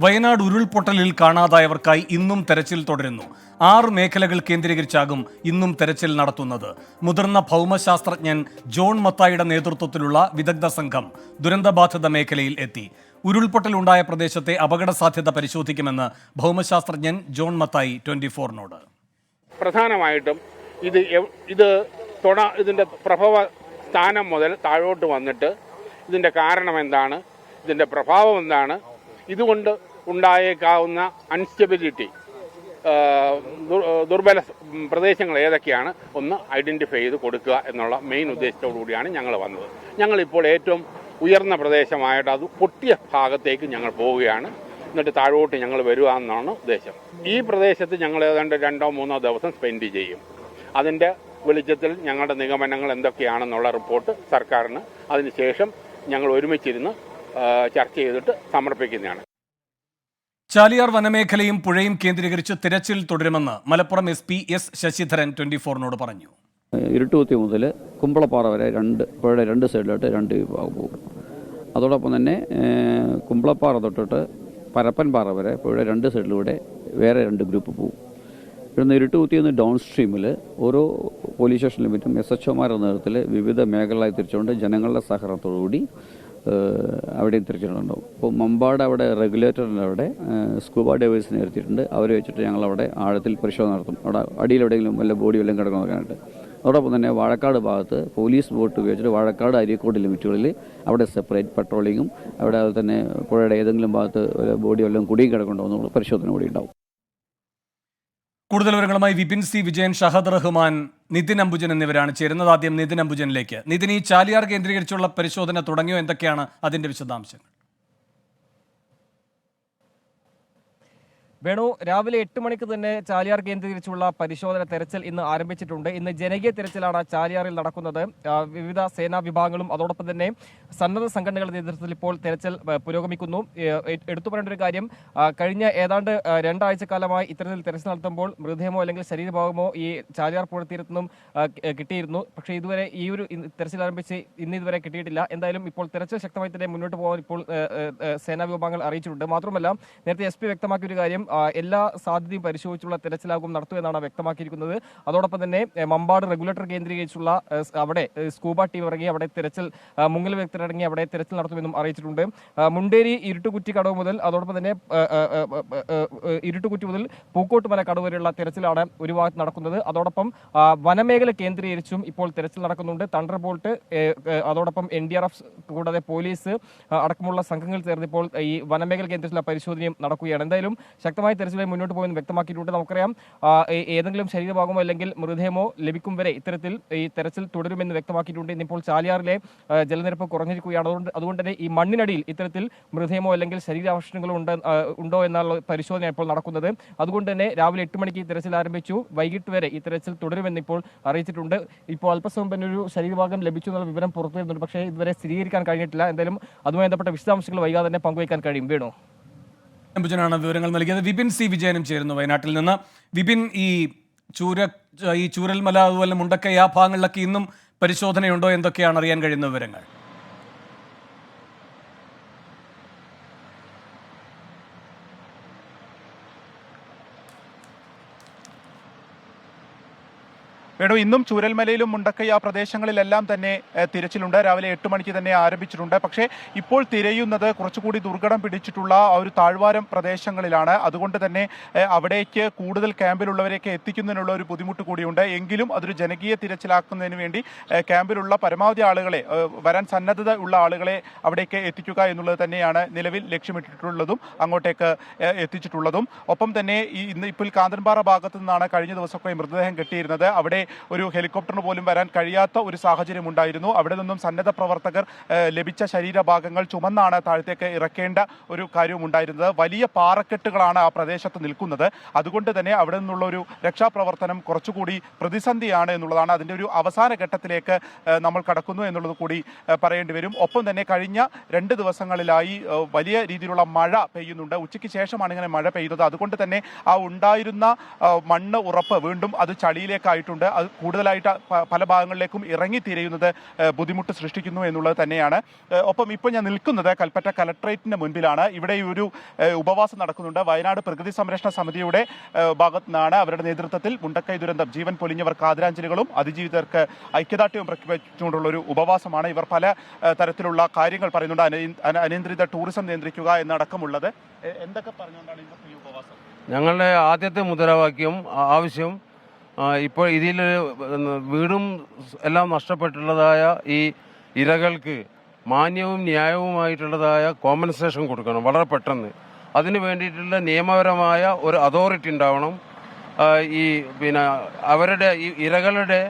വയനാട് ഉരുൾപൊട്ടലിൽ കാണാതായവർക്കായി ഇന്നും തെരച്ചിൽ തുടരുന്നു. 6 മേഖലകൾ കേന്ദ്രീകരിച്ചാകും ഇന്നും തെരച്ചിൽ നടത്തുന്നത്. മുതിർന്ന ഭൗമശാസ്ത്രജ്ഞൻ ജോൺ മത്തായിയുടെ നേതൃത്വത്തിലുള്ള വിദഗ്ധ സംഘം ദുരന്തബാധിത മേഖലയിൽ എത്തി. ഉരുൾപൊട്ടലുണ്ടായ പ്രദേശത്തെ അപകട സാധ്യത പരിശോധിക്കുമെന്ന് ഭൗമശാസ്ത്രജ്ഞൻ ജോൺ മത്തായി 24-നോട്. പ്രധാനമായിട്ടും ഇതിന്റെ പ്രഭവ സ്ഥാനം മുതൽ താഴോട്ട് വന്നിട്ട് ഇതിന്റെ കാരണം എന്താണ്, ഇതിന്റെ പ്രഭാവം എന്താണ്, ഇതുകൊണ്ട് ഉണ്ടായേക്കാവുന്ന അൺസ്റ്റെബിലിറ്റി, ദുർബല പ്രദേശങ്ങൾ ഏതൊക്കെയാണ് ഒന്ന് ഐഡൻറ്റിഫൈ ചെയ്ത് കൊടുക്കുക എന്നുള്ള മെയിൻ ഉദ്ദേശത്തോടു കൂടിയാണ് ഞങ്ങൾ വന്നത്. ഞങ്ങളിപ്പോൾ ഏറ്റവും ഉയർന്ന പ്രദേശമായിട്ട് അത് പൊട്ടിയ ഭാഗത്തേക്ക് ഞങ്ങൾ പോവുകയാണ്. എന്നിട്ട് താഴോട്ട് ഞങ്ങൾ വരിക എന്നാണ് ഉദ്ദേശം. ഈ പ്രദേശത്ത് ഞങ്ങൾ ഏതാണ്ട് 2-3 ദിവസം സ്പെൻഡ് ചെയ്യും. അതിൻ്റെ വെളിച്ചത്തിൽ ഞങ്ങളുടെ നിഗമനങ്ങൾ എന്തൊക്കെയാണെന്നുള്ള റിപ്പോർട്ട് സർക്കാരിന് അതിനുശേഷം ഞങ്ങൾ ഒരുമിച്ചിരുന്ന് ചർച്ച ചെയ്തിട്ട് സമർപ്പിക്കുന്നതാണ്. ചാലിയാർ വനമേഖലയും പുഴയും കേന്ദ്രീകരിച്ച് തിരച്ചിൽ തുടരുമെന്ന് മലപ്പുറം SP S ശശിധരൻ 24-നോട് പറഞ്ഞു. ഇരുട്ടുകുത്തി മുതൽ കുമ്പളപ്പാറ വരെ പുഴയുടെ 2 സൈഡിലോട്ട് 2 വിഭാഗം പോകും. അതോടൊപ്പം തന്നെ കുമ്പളപ്പാറ തൊട്ടിട്ട് പരപ്പൻപാറ വരെ പുഴയുടെ 2 സൈഡിലൂടെ വേറെ 2 ഗ്രൂപ്പ് പോകും. ഇവിടുന്ന് ഇരുട്ടുകുത്തിന്ന് ഡൗൺ സ്ട്രീമിൽ ഓരോ പോലീസ് സ്റ്റേഷൻ ലിമിറ്റും SHOമാരുടെ നേതൃത്വത്തിൽ വിവിധ മേഖലകളായി തിരിച്ചുകൊണ്ട് ജനങ്ങളുടെ സഹകരണത്തോടുകൂടി അവിടെയും തിരിച്ചിട്ടുണ്ടാവും. അപ്പോൾ മമ്പാട് അവിടെ റെഗുലേറ്ററിൻ്റെ അവിടെ സ്കൂബ ഡൈവേഴ്സിനെ നിർത്തിയിട്ടുണ്ട്. അവരെ വെച്ചിട്ട് ഞങ്ങളവിടെ ആഴത്തിൽ പരിശോധന നടത്തും. അവിടെ അടിയിലെവിടെയെങ്കിലും വല്ല ബോഡി വല്ലതും കിടക്കണം നോക്കാനായിട്ട്. അതോടൊപ്പം തന്നെ വാഴക്കാട് ഭാഗത്ത് പോലീസ് ബോട്ട് ഉപയോഗിച്ചിട്ട് വാഴക്കാട് അരീക്കോട് ലിമിറ്റുകളിൽ അവിടെ സെപ്പറേറ്റ് പട്രോളിങ്ങും അവിടെ തന്നെ പുഴയുടെ ഏതെങ്കിലും ഭാഗത്ത് ബോഡി വല്ലതും കുടിയും കിടക്കണ്ടോ എന്നുള്ള പരിശോധന കൂടി ഉണ്ടാവും. കൂടുതൽ വിവരങ്ങളുമായി വിപിൻ C വിജയൻ, ഷഹദ് റഹ്മാൻ, നിതിൻ അംബുജൻ എന്നിവരാണ് ചേരുന്നത്. ആദ്യം നിതിൻ അംബുജനിലേക്ക്. നിതിൻ, ഈ ചാലിയാർ കേന്ദ്രീകരിച്ചുള്ള പരിശോധന തുടങ്ങിയോ? എന്തൊക്കെയാണ് അതിന്റെ വിശദാംശങ്ങൾ? വേണു, രാവിലെ 8 മണിക്ക് തന്നെ ചാലിയാർ കേന്ദ്രീകരിച്ചുള്ള പരിശോധന തെരച്ചിൽ ഇന്ന് ആരംഭിച്ചിട്ടുണ്ട്. ഇന്ന് ജനകീയ തെരച്ചിലാണ് ചാലിയാറിൽ നടക്കുന്നത്. വിവിധ സേനാ വിഭാഗങ്ങളും അതോടൊപ്പം തന്നെ സന്നദ്ധ സംഘടനകളുടെ നേതൃത്വത്തിൽ ഇപ്പോൾ തെരച്ചിൽ പുരോഗമിക്കുന്നു. എടുത്തു പറയേണ്ട ഒരു കാര്യം, കഴിഞ്ഞ ഏതാണ്ട് 2 ആഴ്ചക്കാലമായി ഇത്തരത്തിൽ തെരച്ചിൽ നടത്തുമ്പോൾ മൃതദേഹമോ അല്ലെങ്കിൽ ശരീരഭാഗമോ ഈ ചാലിയാർ പുഴത്തീരത്തുനിന്നും കിട്ടിയിരുന്നു. പക്ഷേ ഇതുവരെ ഈ ഒരു തെരച്ചിൽ ആരംഭിച്ച് ഇതുവരെ കിട്ടിയിട്ടില്ല. എന്തായാലും ഇപ്പോൾ തെരച്ചിൽ ശക്തമായി തന്നെ മുന്നോട്ട് പോകാൻ ഇപ്പോൾ സേനാ വിഭാഗങ്ങൾ അറിയിച്ചിട്ടുണ്ട്. മാത്രമല്ല, നേരത്തെ SP വ്യക്തമാക്കിയ ഒരു കാര്യം, എല്ലാ സാധ്യതയും പരിശോധിച്ചുള്ള തെരച്ചിലാകും നടത്തുമെന്നാണ് വ്യക്തമാക്കിയിരിക്കുന്നത്. അതോടൊപ്പം തന്നെ മമ്പാട് റെഗുലേറ്റർ കേന്ദ്രീകരിച്ചുള്ള അവിടെ സ്കൂബ ടീം ഇറങ്ങി അവിടെ തെരച്ചിൽ, മുങ്ങൽ വിദഗ്ധരിറങ്ങി അവിടെ തെരച്ചിൽ നടത്തുമെന്നും അറിയിച്ചിട്ടുണ്ട്. മുണ്ടേരി ഇരുട്ടുകുറ്റി കടവ് മുതൽ അതോടൊപ്പം തന്നെ ഇരുട്ടുകുറ്റി മുതൽ പൂക്കോട്ടുമല കടവ് വരെയുള്ള തെരച്ചിലാണ് ഒരു ഭാഗത്ത് നടക്കുന്നത്. അതോടൊപ്പം വനമേഖല കേന്ദ്രീകരിച്ചും ഇപ്പോൾ തെരച്ചിൽ നടക്കുന്നുണ്ട്. തണ്ടർ ബോൾട്ട്, അതോടൊപ്പം NDRF കൂടാതെ പോലീസ് അടക്കമുള്ള സംഘങ്ങൾ ചേർന്ന് ഇപ്പോൾ ഈ വനമേഖല കേന്ദ്രീകരിച്ചുള്ള പരിശോധനയും നടക്കുകയാണ്. എന്തായാലും ശക്തമായ തെരച്ചിലായി മുന്നോട്ട് പോകുമെന്ന് വ്യക്തമാക്കിയിട്ടുണ്ട്. നമുക്കറിയാം, ഏതെങ്കിലും ശരീരഭാഗമോ അല്ലെങ്കിൽ മൃതദേഹമോ ലഭിക്കും വരെ ഇത്തരത്തിൽ ഈ തെരച്ചിൽ തുടരുമെന്ന് വ്യക്തമാക്കിയിട്ടുണ്ട്. ഇന്നിപ്പോൾ ചാലിയാറിലെ ജലനിരപ്പ് കുറഞ്ഞിരിക്കുകയാണ്. അതുകൊണ്ട് തന്നെ ഈ മണ്ണിനടിയിൽ ഇത്തരത്തിൽ മൃതദേഹമോ അല്ലെങ്കിൽ ശരീരാവശിഷ്ടങ്ങളോ ഉണ്ടോ എന്നുള്ള പരിശോധന ഇപ്പോൾ നടക്കുന്നത്. അതുകൊണ്ട് തന്നെ രാവിലെ 8 മണിക്ക് ഈ തെരച്ചിൽ ആരംഭിച്ചു. വൈകിട്ട് വരെ ഈ തെരച്ചിൽ തുടരുമെന്ന് ഇപ്പോൾ അറിയിച്ചിട്ടുണ്ട്. ഇപ്പോൾ അല്പസമയം തന്നെ ഒരു ശരീരഭാഗം ലഭിച്ചു എന്നുള്ള വിവരം പുറത്തു വരുന്നുണ്ട്. പക്ഷേ ഇതുവരെ സ്ഥിരീകരിക്കാൻ കഴിഞ്ഞിട്ടില്ല. എന്തായാലും അതുമായി ബന്ധപ്പെട്ട വിശദാംശങ്ങൾ വൈകാതെ തന്നെ പങ്കുവയ്ക്കാൻ കഴിയും. വേണു അംബുജനാണ് വിവരങ്ങൾ നൽകിയത്. വിപിൻ C വിജയനും ചേരുന്നു വയനാട്ടിൽ നിന്ന്. വിപിൻ, ഈ ചൂരൽമല അതുപോലെ മുണ്ടക്കൈ ആ ഭാഗങ്ങളിലൊക്കെ ഇന്നും പരിശോധനയുണ്ടോ? എന്തൊക്കെയാണ് അറിയാൻ കഴിയുന്ന വിവരങ്ങൾ? വേണു, ഇന്നും ചൂരൽമലയിലും മുണ്ടക്കൈ ആ പ്രദേശങ്ങളിലെല്ലാം തന്നെ തിരച്ചിലുണ്ട്. രാവിലെ 8 മണിക്ക് തന്നെ ആരംഭിച്ചിട്ടുണ്ട്. പക്ഷേ ഇപ്പോൾ തിരയുന്നത് കുറച്ചുകൂടി ദുർഘടം പിടിച്ചിട്ടുള്ള ആ ഒരു താഴ്വാരം പ്രദേശങ്ങളിലാണ്. അതുകൊണ്ട് തന്നെ അവിടേക്ക് കൂടുതൽ ക്യാമ്പിലുള്ളവരെയൊക്കെ എത്തിക്കുന്നതിനുള്ള ഒരു ബുദ്ധിമുട്ട് കൂടിയുണ്ട്. എങ്കിലും അതൊരു ജനകീയ തിരച്ചിലാക്കുന്നതിന് വേണ്ടി ക്യാമ്പിലുള്ള പരമാവധി ആളുകളെ, വരാൻ സന്നദ്ധത ഉള്ള ആളുകളെ അവിടേക്ക് എത്തിക്കുക എന്നുള്ളത് തന്നെയാണ് നിലവിൽ ലക്ഷ്യമിട്ടിട്ടുള്ളതും അങ്ങോട്ടേക്ക് എത്തിച്ചിട്ടുള്ളതും. ഒപ്പം തന്നെ ഇപ്പോൾ കാന്തൻപാറ ഭാഗത്തു നിന്നാണ് കഴിഞ്ഞ ദിവസമൊക്കെ മൃതദേഹം കിട്ടിയിരുന്നത്. അവിടെ ഒരു ഹെലികോപ്റ്ററിന് പോലും വരാൻ കഴിയാത്ത ഒരു സാഹചര്യം ഉണ്ടായിരുന്നു. അവിടെ നിന്നും സന്നദ്ധ പ്രവർത്തകർ ലഭിച്ച ശരീരഭാഗങ്ങൾ ചുമന്നാണ് താഴത്തേക്ക് ഇറക്കേണ്ട ഒരു കാര്യവും ഉണ്ടായിരുന്നത്. വലിയ പാറക്കെട്ടുകളാണ് ആ പ്രദേശത്ത് നിൽക്കുന്നത്. അതുകൊണ്ട് തന്നെ അവിടെ നിന്നുള്ള ഒരു രക്ഷാപ്രവർത്തനം കുറച്ചുകൂടി പ്രതിസന്ധിയാണ് എന്നുള്ളതാണ്. അതിൻ്റെ ഒരു അവസാന ഘട്ടത്തിലേക്ക് നമ്മൾ കടക്കുന്നു എന്നുള്ളത് കൂടി പറയേണ്ടി വരും. ഒപ്പം തന്നെ കഴിഞ്ഞ 2 ദിവസങ്ങളിലായി വലിയ രീതിയിലുള്ള മഴ പെയ്യുന്നുണ്ട്. ഉച്ചയ്ക്ക് ശേഷമാണ് ഇങ്ങനെ മഴ പെയ്യുന്നത്. അതുകൊണ്ട് തന്നെ ആ ഉണ്ടായിരുന്ന മണ്ണ് ഉറപ്പ് വീണ്ടും അത് ചളിയിലേക്കായിട്ടുണ്ട്. അത് കൂടുതലായിട്ട് പല ഭാഗങ്ങളിലേക്കും ഇറങ്ങി തിരയുന്നത് ബുദ്ധിമുട്ട് സൃഷ്ടിക്കുന്നു എന്നുള്ളത് തന്നെയാണ്. ഒപ്പം ഇപ്പോൾ ഞാൻ നിൽക്കുന്നത് കൽപ്പറ്റ കലക്ട്രേറ്റിന്റെ മുൻപിലാണ്. ഇവിടെ ഈ ഒരു ഉപവാസം നടക്കുന്നുണ്ട്. വയനാട് പ്രകൃതി സംരക്ഷണ സമിതിയുടെ ഭാഗത്തു നിന്നാണ് അവരുടെ നേതൃത്വത്തിൽ മുണ്ടക്കൈ ദുരന്തം ജീവൻ പൊലിഞ്ഞവർക്ക് ആദരാഞ്ജലികളും അതിജീവിതർക്ക് ഐക്യദാർഢ്യവും പ്രഖ്യാപിച്ചുകൊണ്ടുള്ള ഒരു ഉപവാസമാണ്. ഇവർ പല തരത്തിലുള്ള കാര്യങ്ങൾ പറയുന്നുണ്ട്. അനിയന്ത്രിത ടൂറിസം നിയന്ത്രിക്കുക എന്നടക്കമുള്ളത്. എന്തൊക്കെ പറഞ്ഞുകൊണ്ടാണ് ഇന്നത്തെ ഈ ഉപവാസം? ഞങ്ങളുടെ ആദ്യത്തെ മുദ്രാവാക്യം ആവശ്യം ഇപ്പോൾ ഇതിൽ വീടും എല്ലാം നഷ്ടപ്പെട്ടുള്ളതായ ഈ ഇരകൾക്ക് മാന്യവും ന്യായവുമായിട്ടുള്ളതായ കോമ്പൻസേഷൻ കൊടുക്കണം വളരെ പെട്ടെന്ന്. അതിന് വേണ്ടിയിട്ടുള്ള നിയമപരമായ ഒരു അതോറിറ്റി ഉണ്ടാവണം. ഈ അവരുടെ ഈ ഇരകളുടെ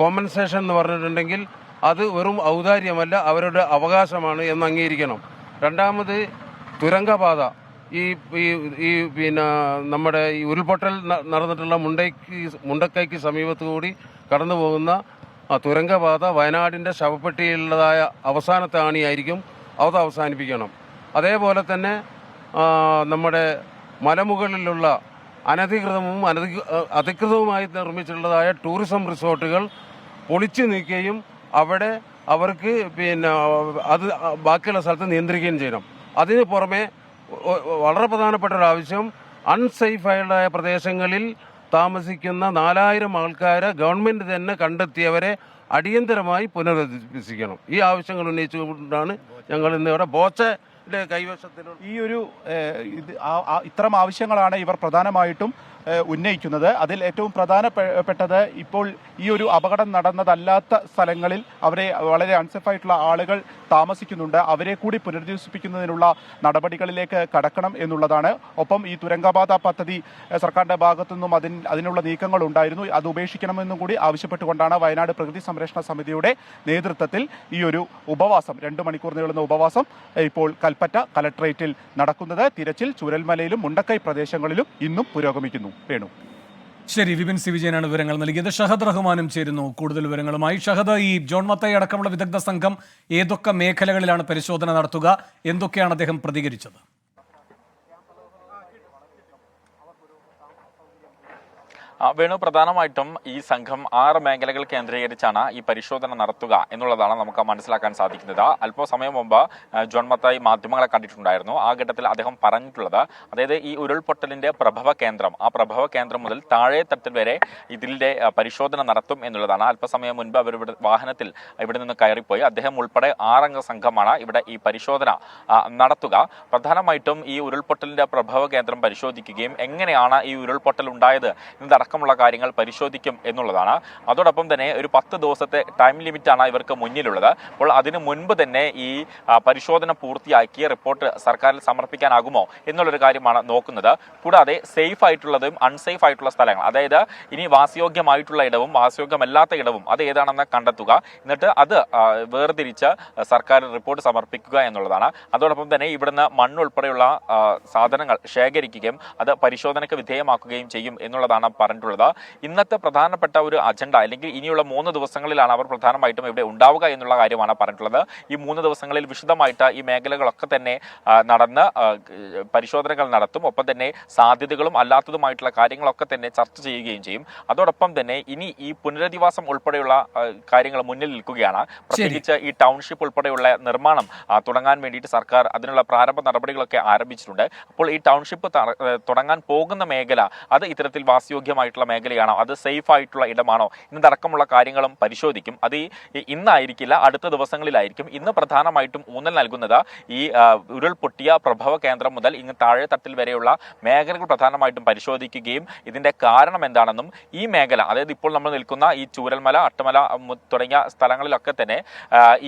കോമ്പൻസേഷൻ എന്ന് പറഞ്ഞിട്ടുണ്ടെങ്കിൽ അത് വെറും ഔദാര്യമല്ല, അവരുടെ അവകാശമാണ് എന്ന് അംഗീകരിക്കണം. രണ്ടാമത് തുരങ്കപാത ഈ നമ്മുടെ ഈ ഉരുൾപൊട്ടൽ നടന്നിട്ടുള്ള മുണ്ടക്കൈക്ക് സമീപത്തു കൂടി കടന്നു പോകുന്ന തുരങ്കപാത വയനാടിൻ്റെ ശവപ്പെട്ടിയിലുള്ളതായ അവസാനത്തെ ആണിയായിരിക്കും. അത് അവസാനിപ്പിക്കണം. അതേപോലെ തന്നെ നമ്മുടെ മലമുകളിലുള്ള അനധികൃതവും അധികൃതവുമായി നിർമ്മിച്ചിട്ടുള്ളതായ ടൂറിസം റിസോർട്ടുകൾ പൊളിച്ചു നീക്കുകയും അവിടെ അവർക്ക് അത് ബാക്കിയുള്ള സ്ഥലത്ത് നിയന്ത്രിക്കുകയും ചെയ്യണം. അതിന് പുറമെ വളരെ പ്രധാനപ്പെട്ട ഒരു ആവശ്യം, അൺസേഫായ പ്രദേശങ്ങളിൽ താമസിക്കുന്ന 4000 ആൾക്കാരെ ഗവൺമെൻറ് തന്നെ കണ്ടെത്തിയവരെ അടിയന്തരമായി പുനരധിവസിക്കണം. ഈ ആവശ്യങ്ങൾ ഉന്നയിച്ചുകൊണ്ടാണ് ഞങ്ങൾ ഇന്നിവിടെ ബോച്ചയുടെ കൈവശത്തിലുള്ള ഈ ഒരു ഇത്തരം ആവശ്യങ്ങളാണ് ഇവർ പ്രധാനമായിട്ടും ഉന്നയിക്കുന്നത്. അതിൽ ഏറ്റവും പ്രധാനപ്പെട്ടത് ഇപ്പോൾ ഈ ഒരു അപകടം നടന്നതല്ലാത്ത സ്ഥലങ്ങളിൽ അവരെ വളരെ അൺസേഫായിട്ടുള്ള ആളുകൾ താമസിക്കുന്നുണ്ട്. അവരെ കൂടി പുനരധിവസിപ്പിക്കുന്നതിനുള്ള നടപടികളിലേക്ക് കടക്കണം എന്നുള്ളതാണ്. ഒപ്പം ഈ തുരങ്കപാത പദ്ധതി സർക്കാരിൻ്റെ ഭാഗത്തു നിന്നും അതിനുള്ള നീക്കങ്ങൾ ഉണ്ടായിരുന്നു. അത് ഉപേക്ഷിക്കണമെന്നും കൂടി ആവശ്യപ്പെട്ടുകൊണ്ടാണ് വയനാട് പ്രകൃതി സംരക്ഷണ സമിതിയുടെ നേതൃത്വത്തിൽ ഈ ഒരു ഉപവാസം 2 മണിക്കൂർ നീളുന്ന ഉപവാസം ഇപ്പോൾ കൽപ്പറ്റ കലക്ട്രേറ്റിൽ നടക്കുന്നത്. തിരച്ചിൽ ചൂരൽമലയിലും മുണ്ടക്കൈ പ്രദേശങ്ങളിലും ഇന്നും പുരോഗമിക്കുന്നു. വേണു. ശരി, വിപിൻ സി വിജയനാണ് വിവരങ്ങൾ നൽകിയത്. ഷഹദ് റഹ്മാനും ചേരുന്നു കൂടുതൽ വിവരങ്ങളുമായി. ഷഹദ്, ഈ ജോൺ മത്തായി അടക്കമുള്ള വിദഗ്ധ സംഘം ഏതൊക്കെ മേഖലകളിലാണ് പരിശോധന നടത്തുക? എന്തൊക്കെയാണ് അദ്ദേഹം പ്രതികരിച്ചത്? വേണു, പ്രധാനമായിട്ടും ഈ സംഘം 6 മേഖലകൾ കേന്ദ്രീകരിച്ചാണ് ഈ പരിശോധന നടത്തുക എന്നുള്ളതാണ് നമുക്ക് മനസ്സിലാക്കാൻ സാധിക്കുന്നത്. അല്പസമയം മുമ്പ് ജോൺ മത്തായി മാധ്യമങ്ങളെ കണ്ടിട്ടുണ്ടായിരുന്നു. ആ ഘട്ടത്തിൽ അദ്ദേഹം പറഞ്ഞിട്ടുള്ളത്, അതായത് ഈ ഉരുൾപൊട്ടലിന്റെ പ്രഭവ കേന്ദ്രം, ആ പ്രഭവ കേന്ദ്രം മുതൽ താഴെ തട്ടിൽ വരെ ഇതിന്റെ പരിശോധന നടത്തും എന്നുള്ളതാണ്. അല്പസമയം മുൻപ് അവർ വാഹനത്തിൽ ഇവിടെ നിന്ന് കയറിപ്പോയി. അദ്ദേഹം ഉൾപ്പെടെ 6 അംഗ സംഘമാണ് ഇവിടെ ഈ പരിശോധന നടത്തുക. പ്രധാനമായിട്ടും ഈ ഉരുൾപൊട്ടലിന്റെ പ്രഭവ കേന്ദ്രം പരിശോധിക്കുകയും എങ്ങനെയാണ് ഈ ഉരുൾപൊട്ടൽ ഉണ്ടായത് എന്നതടക്കമുള്ള കാര്യങ്ങൾ പരിശോധിക്കും എന്നുള്ളതാണ്. അതോടൊപ്പം തന്നെ ഒരു 10 ദിവസത്തെ ടൈം ലിമിറ്റാണ് ഇവർക്ക് മുന്നിലുള്ളത്. അപ്പോൾ അതിനു മുൻപ് തന്നെ ഈ പരിശോധന പൂർത്തിയാക്കിയ റിപ്പോർട്ട് സർക്കാരിൽ സമർപ്പിക്കാനാകുമോ എന്നുള്ളൊരു കാര്യമാണ് നോക്കുന്നത്. കൂടാതെ സേഫ് ആയിട്ടുള്ളതും അൺസേഫ് ആയിട്ടുള്ള സ്ഥലങ്ങൾ, അതായത് ഇനി വാസയോഗ്യമായിട്ടുള്ള ഇടവും വാസയോഗ്യമല്ലാത്ത ഇടവും അത് ഏതാണെന്ന് കണ്ടെത്തുക. എന്നിട്ട് അത് വേർതിരിച്ച് സർക്കാർ റിപ്പോർട്ട് സമർപ്പിക്കുക എന്നുള്ളതാണ്. അതോടൊപ്പം തന്നെ ഇവിടുന്ന് മണ്ണുൾപ്പെടെയുള്ള സാധനങ്ങൾ ശേഖരിക്കുകയും അത് പരിശോധനയ്ക്ക് വിധേയമാക്കുകയും ചെയ്യും എന്നുള്ളതാണ് പറഞ്ഞിട്ടുള്ളത്. ഇന്നത്തെ പ്രധാനപ്പെട്ട ഒരു അജണ്ട, അല്ലെങ്കിൽ ഇനിയുള്ള 3 ദിവസങ്ങളിലാണ് അവർ പ്രധാനമായിട്ടും ഇവിടെ ഉണ്ടാവുക എന്നുള്ള കാര്യമാണ് പറഞ്ഞിട്ടുള്ളത്. ഈ 3 ദിവസങ്ങളിൽ വിശദമായിട്ട് ഈ മേഖലകളൊക്കെ തന്നെ നടന്ന് പരിശോധനകൾ നടത്തും. ഒപ്പം തന്നെ സാധ്യതകളും അല്ലാത്തതുമായിട്ടുള്ള കാര്യങ്ങളൊക്കെ തന്നെ ചർച്ച ചെയ്യുകയും ചെയ്യും. അതോടൊപ്പം തന്നെ ഇനി ഈ പുനരധിവാസം ഉൾപ്പെടെയുള്ള കാര്യങ്ങൾ മുന്നിൽ നിൽക്കുകയാണ്. പ്രത്യേകിച്ച് ഈ ടൗൺഷിപ്പ് ഉൾപ്പെടെയുള്ള നിർമ്മാണം തുടങ്ങാൻ വേണ്ടിയിട്ട് സർക്കാർ അതിനുള്ള പ്രാരംഭ നടപടികളൊക്കെ ആരംഭിച്ചിട്ടുണ്ട്. അപ്പോൾ ഈ ടൗൺഷിപ്പ് തുടങ്ങാൻ പോകുന്ന മേഖല അത് ഇത്തരത്തിൽ വാസയോഗ്യമായിട്ടുള്ള മേഖലയാണോ, അത് സേഫ് ആയിട്ടുള്ള ഇടമാണോ എന്നതടക്കമുള്ള കാര്യങ്ങളും പരിശോധിക്കും. അത് ഇന്നായിരിക്കില്ല, അടുത്ത ദിവസങ്ങളിലായിരിക്കും. ഇന്ന് പ്രധാനമായിട്ടും ഊന്നൽ നൽകുന്നത് ഈ ഉരുൾപൊട്ടിയ പ്രഭവ കേന്ദ്രം മുതൽ ഇങ്ങ് താഴെ തട്ടിൽ വരെയുള്ള മേഖലകൾ പ്രധാനമായിട്ടും പരിശോധിക്കുകയും ഇതിന്റെ കാരണം എന്താണെന്നും ഈ മേഖല, അതായത് ഇപ്പോൾ നമ്മൾ നിൽക്കുന്ന ഈ ചൂരൽമല, അട്ടമല തുടങ്ങിയ സ്ഥലങ്ങളിലൊക്കെ തന്നെ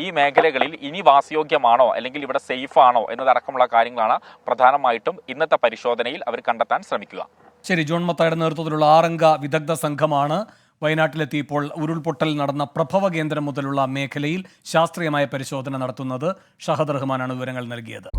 ഈ മേഖലകളിൽ ഇനി വാസയോഗ്യമാണോ അല്ലെങ്കിൽ ഇവിടെ സേഫ് ആണോ എന്നതടക്കമുള്ള കാര്യങ്ങളാണ് പ്രധാനമായിട്ടും ഇന്നത്തെ പരിശോധനയിൽ അവർ കണ്ടെത്താൻ ശ്രമിക്കുക. ശരി, ജോൺ മത്തായുടെ നേതൃത്വത്തിലുള്ള 6 അംഗ വിദഗ്ധ സംഘമാണ് വയനാട്ടിലെത്തിയപ്പോൾ ഉരുൾപൊട്ടൽ നടന്ന പ്രഭവ കേന്ദ്രം മുതലുള്ള മേഖലയിൽ ശാസ്ത്രീയമായ പരിശോധന നടത്തുന്നത്. ഷഹദ് റഹ്മാനാണ് വിവരങ്ങൾ നൽകിയത്.